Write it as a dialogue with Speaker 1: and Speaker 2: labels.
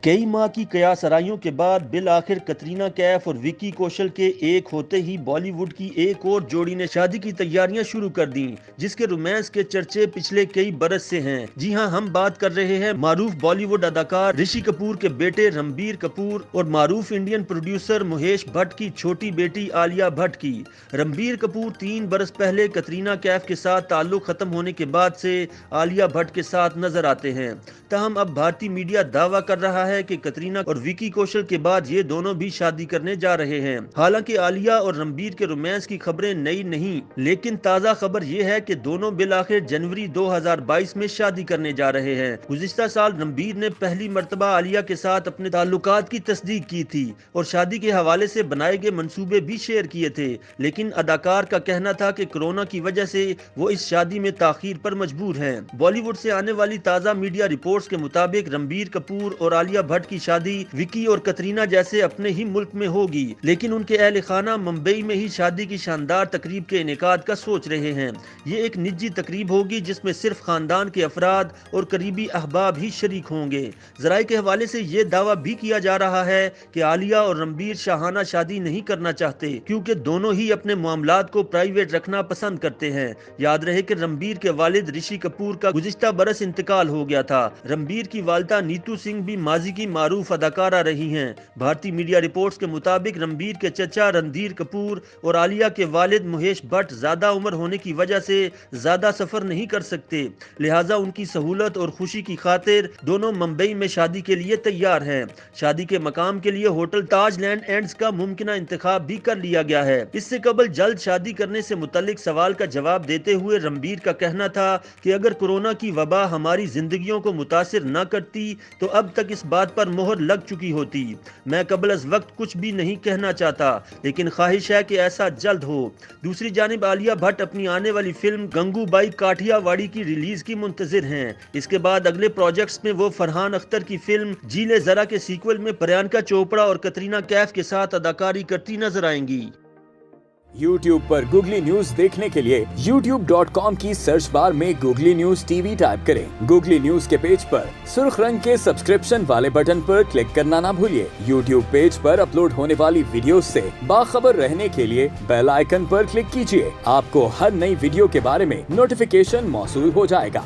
Speaker 1: कई माह की कयासराइयों के बाद बिल आखिर कतरीना कैफ और विक्की कौशल के एक होते ही बॉलीवुड की एक और जोड़ी ने शादी की तैयारियां शुरू कर दी, जिसके रोमांस के चर्चे पिछले कई बरस से हैं। जी हां, हम बात कर रहे हैं मारूफ बॉलीवुड अदाकार ऋषि कपूर के बेटे रणबीर कपूर और मारूफ इंडियन प्रोड्यूसर महेश भट्ट की छोटी बेटी आलिया भट्ट की। रणबीर कपूर 3 बरस पहले कतरीना कैफ के साथ ताल्लुक खत्म होने के बाद से आलिया भट्ट के साथ नजर आते हैं। तहम अब भारतीय मीडिया दावा कर रहा है कि कतरीना और विकी कौशल के बाद ये दोनों भी शादी करने जा रहे हैं। हालांकि आलिया और रणबीर के रोमांस की खबरें नई नहीं, लेकिन ताज़ा खबर ये है कि दोनों बिलाखिर जनवरी 2022 में शादी करने जा रहे हैं। गुज़िश्ता साल रणबीर ने पहली मर्तबा आलिया के साथ अपने ताल्लुकात की तस्दीक की थी और शादी के हवाले से बनाए गए मंसूबे भी शेयर किए थे, लेकिन अदाकार का कहना था कि कोरोना की वजह से वो इस शादी में ताखीर पर मजबूर हैं। बॉलीवुड से आने वाली ताज़ा मीडिया रिपोर्ट्स के मुताबिक रणबीर कपूर और आलिया भट्ट की शादी विकी और कतरीना जैसे अपने ही मुल्क में होगी, लेकिन उनके अहल खाना मुंबई में ही शादी की शानदार तकरीब के इनेकाद का सोच रहे हैं। ये एक निजी तकरीब होगी जिसमें सिर्फ खानदान के अफराद और करीबी अहबाब ही शरीक होंगे। जराये के हवाले से ये दावा भी किया जा रहा है कि आलिया और रणबीर शाहाना शादी नहीं करना चाहते, क्योंकि दोनों ही अपने मामलात को प्राइवेट रखना पसंद करते हैं। याद रहे कि रणबीर के वालिद ऋषि कपूर का गुज़िश्ता बरस इंतकाल हो गया था। रणबीर की वालिदा नीतू सिंह भी माजी की मारूफ अदाकारा रही हैं। भारतीय मीडिया रिपोर्ट्स के मुताबिक रणबीर के चचा रणधीर कपूर और आलिया के वालिद महेश भट्ट ज्यादा उम्र होने की वजह से ज्यादा सफर नहीं कर सकते, लिहाजा उनकी सहूलत और खुशी की खातिर दोनों मुंबई में शादी के लिए तैयार हैं। शादी के मकाम के लिए होटल ताज लैंड एंड्स का मुमकिना इंतखाब भी कर लिया गया है। इससे कबल जल्द शादी करने से मुतल्लिक सवाल का जवाब देते हुए रणबीर का कहना था कि अगर कोरोना की वबा हमारी जिंदगियों को मुतासिर न करती तो अब तक इस बात पर मोहर लग चुकी होती। मैं कबल अज वक्त कुछ भी नहीं कहना चाहता, लेकिन ख्वाहिश है कि ऐसा जल्द हो। दूसरी जानिब आलिया भट्ट अपनी आने वाली फिल्म गंगूबाई काठियावाड़ी की रिलीज की मुंतजिर हैं। इसके बाद अगले प्रोजेक्ट्स में वो फरहान अख्तर की फिल्म जीले जरा के सीक्वल में प्रियंका चोपड़ा और कतरीना कैफ के साथ अदाकारी करती नजर आएंगी।
Speaker 2: YouTube पर गूगली न्यूज देखने के लिए youtube.com की सर्च बार में गूगली न्यूज टीवी टाइप करें। गूगली न्यूज के पेज पर सुर्ख रंग के सब्सक्रिप्शन वाले बटन पर क्लिक करना ना भूलिए। YouTube पेज पर अपलोड होने वाली वीडियोस से बाखबर रहने के लिए बेल आइकन पर क्लिक कीजिए। आपको हर नई वीडियो के बारे में नोटिफिकेशन मौसूल हो जाएगा।